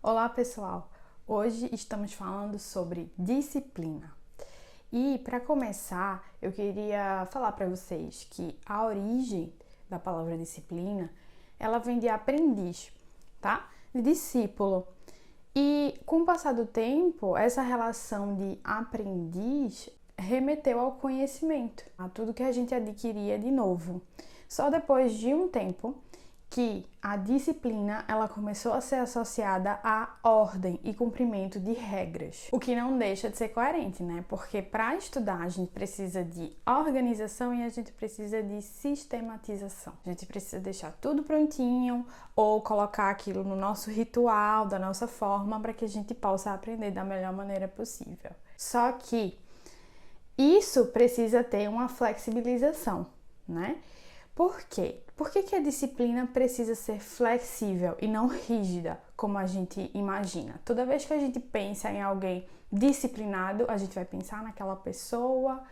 Olá pessoal, hoje estamos falando sobre disciplina. E para começar, eu queria falar para vocês que a origem da palavra disciplina, ela vem de aprendiz, tá? De discípulo. E com o passar do tempo, essa relação de aprendiz remeteu ao conhecimento, a tudo que a gente adquiria de novo. Só depois de um tempo que a disciplina ela começou a ser associada à ordem e cumprimento de regras, o que não deixa de ser coerente, né? Porque para estudar a gente precisa de organização e a gente precisa de sistematização. A gente precisa deixar tudo prontinho ou colocar aquilo no nosso ritual, da nossa forma, para que a gente possa aprender da melhor maneira possível. Só que isso precisa ter uma flexibilização, né? Por quê? Por que a disciplina precisa ser flexível e não rígida, como a gente imagina? Toda vez que a gente pensa em alguém disciplinado, a gente vai pensar naquela pessoa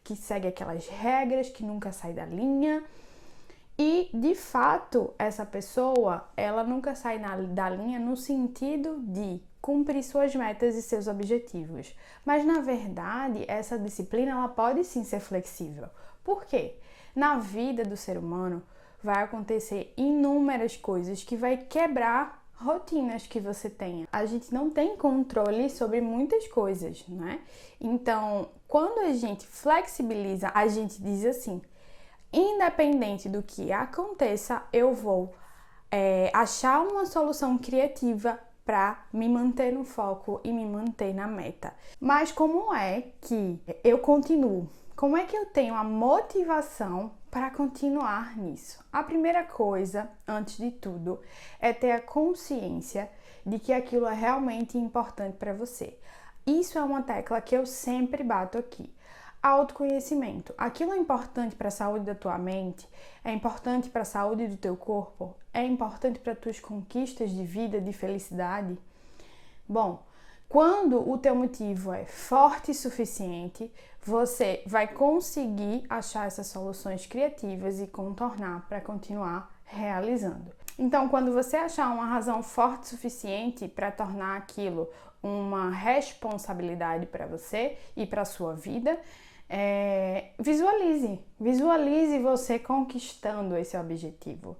que segue aquelas regras, que nunca sai da linha. E, de fato, essa pessoa, ela nunca sai da linha no sentido de cumprir suas metas e seus objetivos. Mas, na verdade, essa disciplina, ela pode sim ser flexível. Por quê? Na vida do ser humano vai acontecer inúmeras coisas que vai quebrar rotinas que você tenha. A gente não tem controle sobre muitas coisas, né? Então, quando a gente flexibiliza, a gente diz assim, independente do que aconteça, eu vou achar uma solução criativa para me manter no foco e me manter na meta. Mas como é que eu continuo? Como é que eu tenho a motivação para continuar nisso? A primeira coisa, antes de tudo, é ter a consciência de que aquilo é realmente importante para você. Isso é uma tecla que eu sempre bato aqui. Autoconhecimento. Aquilo é importante para a saúde da tua mente? É importante para a saúde do teu corpo? É importante para as tuas conquistas de vida, de felicidade? Bom, quando o teu motivo é forte o suficiente, você vai conseguir achar essas soluções criativas e contornar para continuar realizando. Então, quando você achar uma razão forte o suficiente para tornar aquilo uma responsabilidade para você e para a sua vida, visualize você conquistando esse objetivo.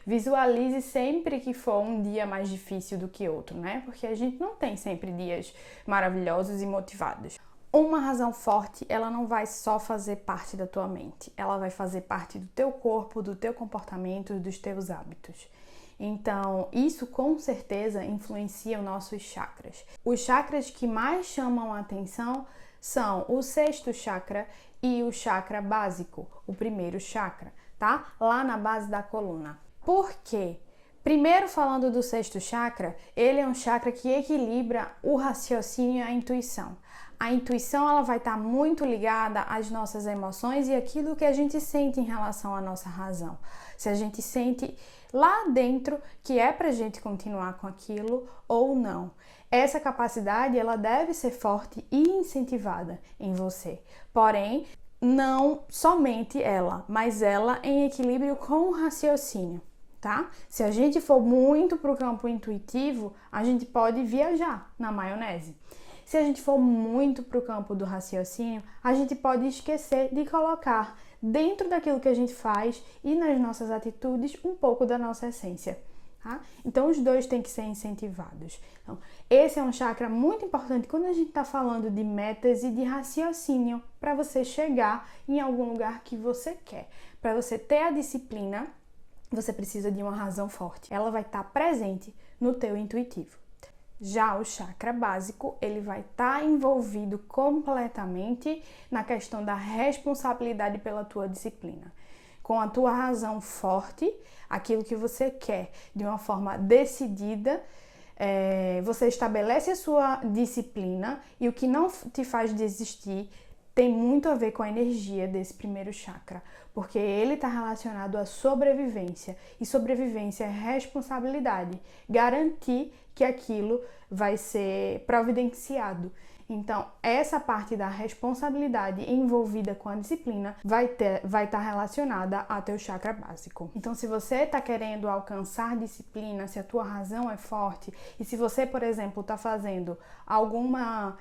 Visualize sempre que for um dia mais difícil do que outro, né? Porque a gente não tem sempre dias maravilhosos e motivados. Uma razão forte, ela não vai só fazer parte da tua mente, ela vai fazer parte do teu corpo, do teu comportamento, dos teus hábitos. Então, isso com certeza influencia os nossos chakras. Os chakras que mais chamam a atenção são o sexto chakra e o chakra básico, o primeiro chakra, tá? Lá na base da coluna. Por quê? Primeiro, falando do sexto chakra, ele é um chakra que equilibra o raciocínio e a intuição. A intuição ela vai estar muito ligada às nossas emoções e aquilo que a gente sente em relação à nossa razão. Se a gente sente lá dentro que é pra gente continuar com aquilo ou não. Essa capacidade ela deve ser forte e incentivada em você. Porém, não somente ela, mas ela em equilíbrio com o raciocínio. Tá? Se a gente for muito para o campo intuitivo, a gente pode viajar na maionese. Se a gente for muito para o campo do raciocínio, a gente pode esquecer de colocar dentro daquilo que a gente faz e nas nossas atitudes um pouco da nossa essência. Tá? Então, os dois têm que ser incentivados. Então, esse é um chakra muito importante quando a gente está falando de metas e de raciocínio para você chegar em algum lugar que você quer. Para você ter a disciplina, você precisa de uma razão forte. Ela vai estar presente no teu intuitivo. Já o chakra básico, ele vai estar envolvido completamente na questão da responsabilidade pela tua disciplina. Com a tua razão forte, aquilo que você quer de uma forma decidida, você estabelece a sua disciplina e o que não te faz desistir tem muito a ver com a energia desse primeiro chakra, porque ele está relacionado à sobrevivência, e sobrevivência é responsabilidade, garantir que aquilo vai ser providenciado. Então, essa parte da responsabilidade envolvida com a disciplina vai estar relacionada ao teu chakra básico. Então, se você está querendo alcançar disciplina, se a tua razão é forte e se você, por exemplo, está fazendo alguma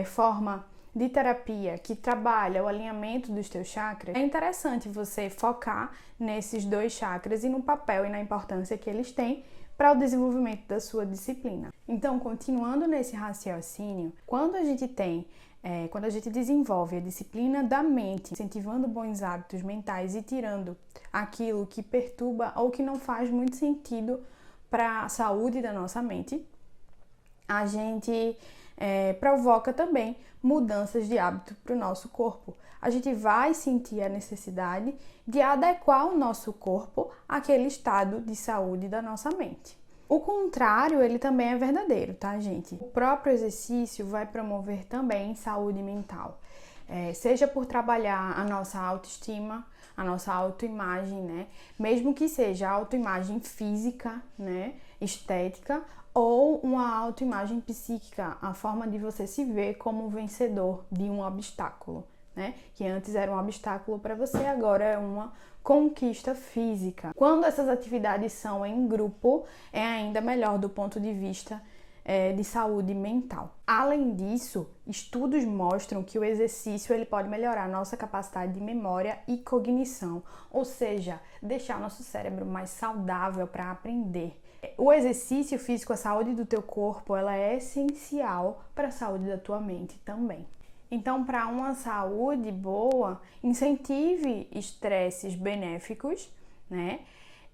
forma de terapia que trabalha o alinhamento dos teus chakras, é interessante você focar nesses 2 chakras e no papel e na importância que eles têm para o desenvolvimento da sua disciplina. Então, continuando nesse raciocínio, quando a gente desenvolve a disciplina da mente, incentivando bons hábitos mentais e tirando aquilo que perturba ou que não faz muito sentido para a saúde da nossa mente, a gente provoca também mudanças de hábito para o nosso corpo. A gente vai sentir a necessidade de adequar o nosso corpo àquele estado de saúde da nossa mente. O contrário, ele também é verdadeiro, tá, gente? O próprio exercício vai promover também saúde mental. Seja por trabalhar a nossa autoestima, a nossa autoimagem, né? Mesmo que seja autoimagem física, né? Estética, ou uma autoimagem psíquica, a forma de você se ver como vencedor de um obstáculo, né? Que antes era um obstáculo para você, agora é uma conquista física. Quando essas atividades são em grupo, é ainda melhor do ponto de vista de saúde mental. Além disso, estudos mostram que o exercício ele pode melhorar a nossa capacidade de memória e cognição, ou seja, deixar nosso cérebro mais saudável para aprender. O exercício físico, a saúde do teu corpo, ela é essencial para a saúde da tua mente também. Então, para uma saúde boa, incentive estresses benéficos, né?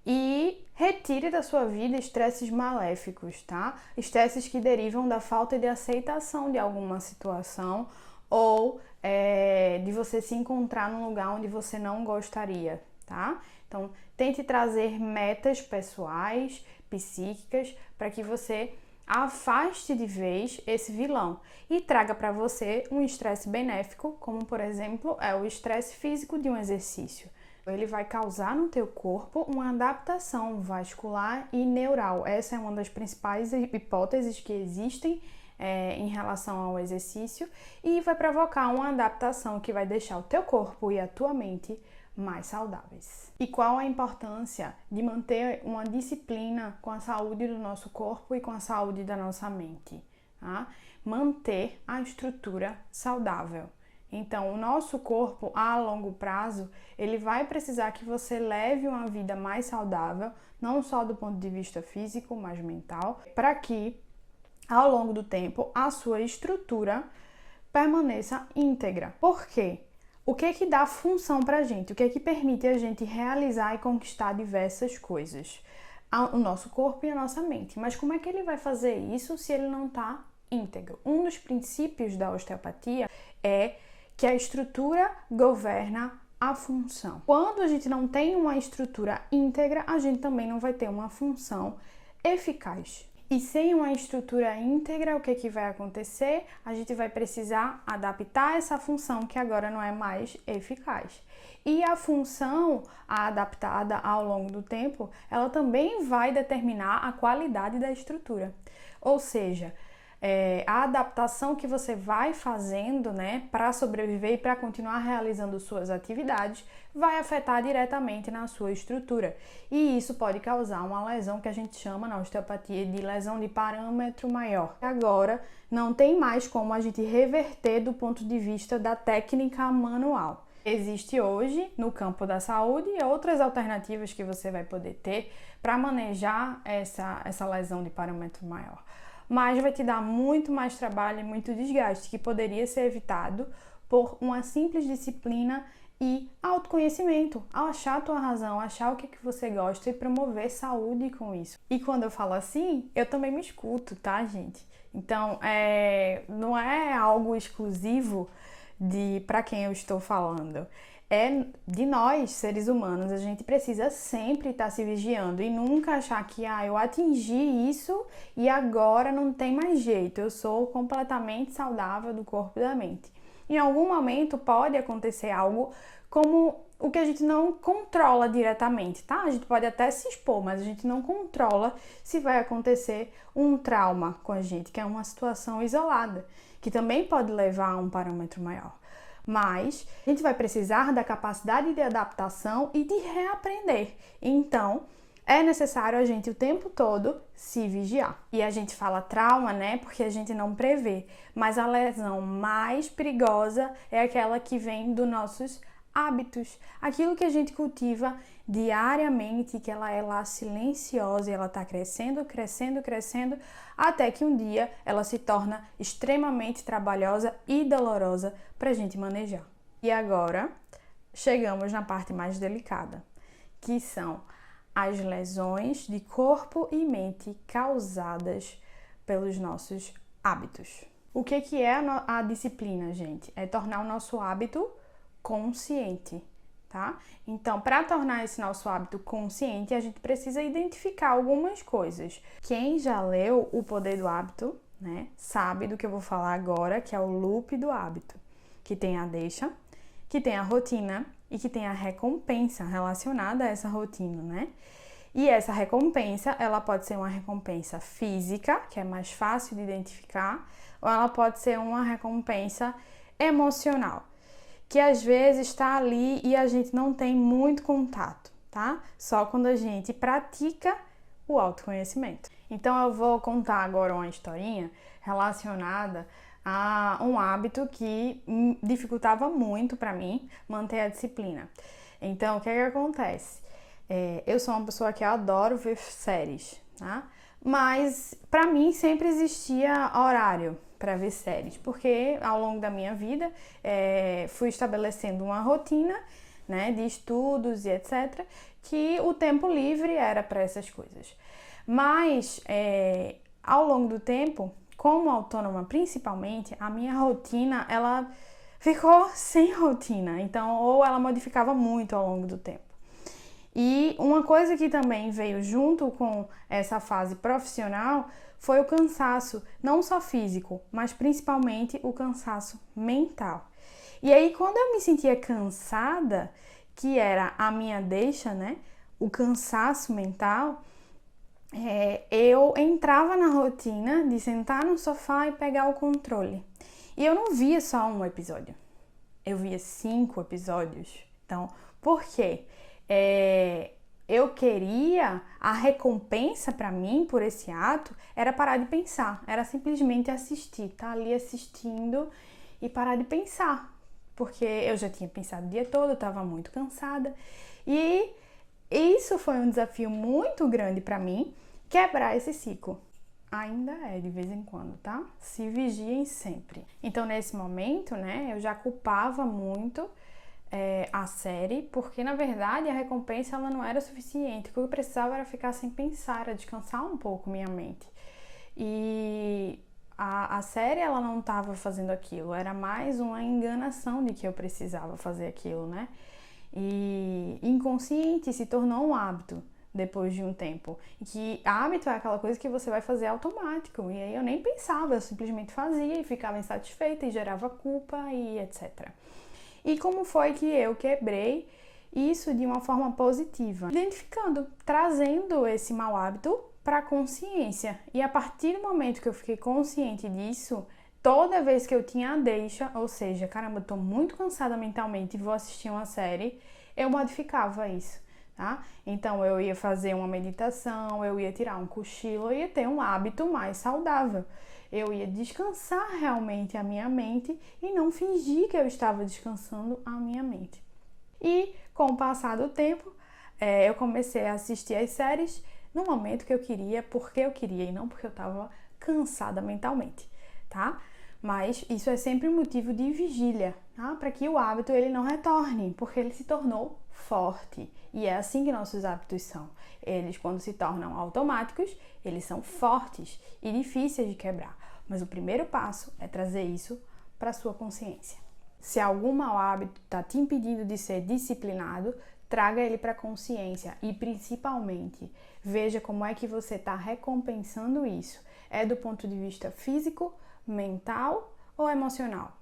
E retire da sua vida estresses maléficos, tá? Estresses que derivam da falta de aceitação de alguma situação ou de você se encontrar num lugar onde você não gostaria, tá? Então, tente trazer metas pessoais, psíquicas, para que você afaste de vez esse vilão e traga para você um estresse benéfico, como por exemplo é o estresse físico de um exercício. Ele vai causar no teu corpo uma adaptação vascular e neural. Essa é uma das principais hipóteses que existem em relação ao exercício e vai provocar uma adaptação que vai deixar o teu corpo e a tua mente mais saudáveis. E qual a importância de manter uma disciplina com a saúde do nosso corpo e com a saúde da nossa mente? Tá? Manter a estrutura saudável. Então, o nosso corpo, a longo prazo, ele vai precisar que você leve uma vida mais saudável, não só do ponto de vista físico, mas mental, para que, ao longo do tempo, a sua estrutura permaneça íntegra. Por quê? O que é que dá função para a gente? O que é que permite a gente realizar e conquistar diversas coisas? O nosso corpo e a nossa mente. Mas como é que ele vai fazer isso se ele não está íntegro? Um dos princípios da osteopatia é que a estrutura governa a função. Quando a gente não tem uma estrutura íntegra, a gente também não vai ter uma função eficaz. E sem uma estrutura íntegra, o que vai acontecer? A gente vai precisar adaptar essa função que agora não é mais eficaz. E a função adaptada ao longo do tempo, ela também vai determinar a qualidade da estrutura. Ou seja, a adaptação que você vai fazendo, né, para sobreviver e para continuar realizando suas atividades, vai afetar diretamente na sua estrutura. E isso pode causar uma lesão que a gente chama na osteopatia de lesão de parâmetro maior. Agora, não tem mais como a gente reverter do ponto de vista da técnica manual. Existe hoje, no campo da saúde, outras alternativas que você vai poder ter para manejar essa lesão de parâmetro maior. Mas vai te dar muito mais trabalho e muito desgaste que poderia ser evitado por uma simples disciplina e autoconhecimento, ao achar a tua razão, achar o que você gosta e promover saúde com isso. E quando eu falo assim, eu também me escuto, tá, gente? Então, não é algo exclusivo para quem eu estou falando. É de nós, seres humanos, a gente precisa sempre estar se vigiando e nunca achar que eu atingi isso e agora não tem mais jeito, eu sou completamente saudável do corpo e da mente. Em algum momento pode acontecer algo como o que a gente não controla diretamente, tá? A gente pode até se expor, mas a gente não controla se vai acontecer um trauma com a gente, que é uma situação isolada, que também pode levar a um parâmetro maior. Mas a gente vai precisar da capacidade de adaptação e de reaprender. Então, é necessário a gente o tempo todo se vigiar. E a gente fala trauma, né? Porque a gente não prevê. Mas a lesão mais perigosa é aquela que vem dos nossos hábitos. Aquilo que a gente cultiva diariamente, que ela é lá silenciosa e ela está crescendo, crescendo, crescendo, até que um dia ela se torna extremamente trabalhosa e dolorosa para a gente manejar. E agora chegamos na parte mais delicada, que são as lesões de corpo e mente causadas pelos nossos hábitos. O que é a disciplina, gente? É tornar o nosso hábito consciente, tá? Então, para tornar esse nosso hábito consciente, a gente precisa identificar algumas coisas. Quem já leu O Poder do Hábito, né, sabe do que eu vou falar agora, que é o loop do hábito, que tem a deixa, que tem a rotina e que tem a recompensa relacionada a essa rotina, né? E essa recompensa, ela pode ser uma recompensa física, que é mais fácil de identificar, ou ela pode ser uma recompensa emocional, que às vezes está ali e a gente não tem muito contato, tá? Só quando a gente pratica o autoconhecimento. Então eu vou contar agora uma historinha relacionada a um hábito que dificultava muito para mim manter a disciplina. Então, o que acontece? Eu sou uma pessoa que adoro ver séries, tá? Mas para mim sempre existia horário para ver séries, porque ao longo da minha vida fui estabelecendo uma rotina, né, de estudos e etc, que o tempo livre era para essas coisas. Mas ao longo do tempo, como autônoma principalmente, a minha rotina ela ficou sem rotina, então ou ela modificava muito ao longo do tempo. E uma coisa que também veio junto com essa fase profissional foi o cansaço, não só físico, mas principalmente o cansaço mental. E aí, quando eu me sentia cansada, que era a minha deixa, né, o cansaço mental, eu entrava na rotina de sentar no sofá e pegar o controle. E eu não via só um episódio, eu via 5 episódios. Então, por quê? Eu queria, a recompensa para mim por esse ato era parar de pensar, era simplesmente assistir, tá ali assistindo e parar de pensar, porque eu já tinha pensado o dia todo, eu estava muito cansada e isso foi um desafio muito grande para mim, quebrar esse ciclo. Ainda é de vez em quando, tá? Se vigiem sempre. Então nesse momento, né, eu já culpava muito a série, porque na verdade a recompensa ela não era suficiente. O que eu precisava era ficar sem pensar, era descansar um pouco minha mente. E a série ela não estava fazendo aquilo, era mais uma enganação de que eu precisava fazer aquilo, né? E inconsciente se tornou um hábito depois de um tempo. E que hábito é aquela coisa que você vai fazer automático. E aí eu nem pensava, eu simplesmente fazia e ficava insatisfeita e gerava culpa e etc. E como foi que eu quebrei isso de uma forma positiva? Identificando, trazendo esse mau hábito para a consciência. E a partir do momento que eu fiquei consciente disso, toda vez que eu tinha a deixa, ou seja, caramba, eu tô muito cansada mentalmente e vou assistir uma série, eu modificava isso, tá? Então eu ia fazer uma meditação, eu ia tirar um cochilo, eu ia ter um hábito mais saudável. Eu ia descansar realmente a minha mente e não fingir que eu estava descansando a minha mente. E com o passar do tempo, eu comecei a assistir as séries no momento que eu queria, porque eu queria e não porque eu estava cansada mentalmente, tá? Mas isso é sempre um motivo de vigília, tá? Para que o hábito ele não retorne, porque ele se tornou forte. E é assim que nossos hábitos são. Eles, quando se tornam automáticos, eles são fortes e difíceis de quebrar. Mas o primeiro passo é trazer isso para a sua consciência. Se algum mau hábito está te impedindo de ser disciplinado, traga ele para a consciência e, principalmente, veja como é que você está recompensando isso. É do ponto de vista físico, mental ou emocional?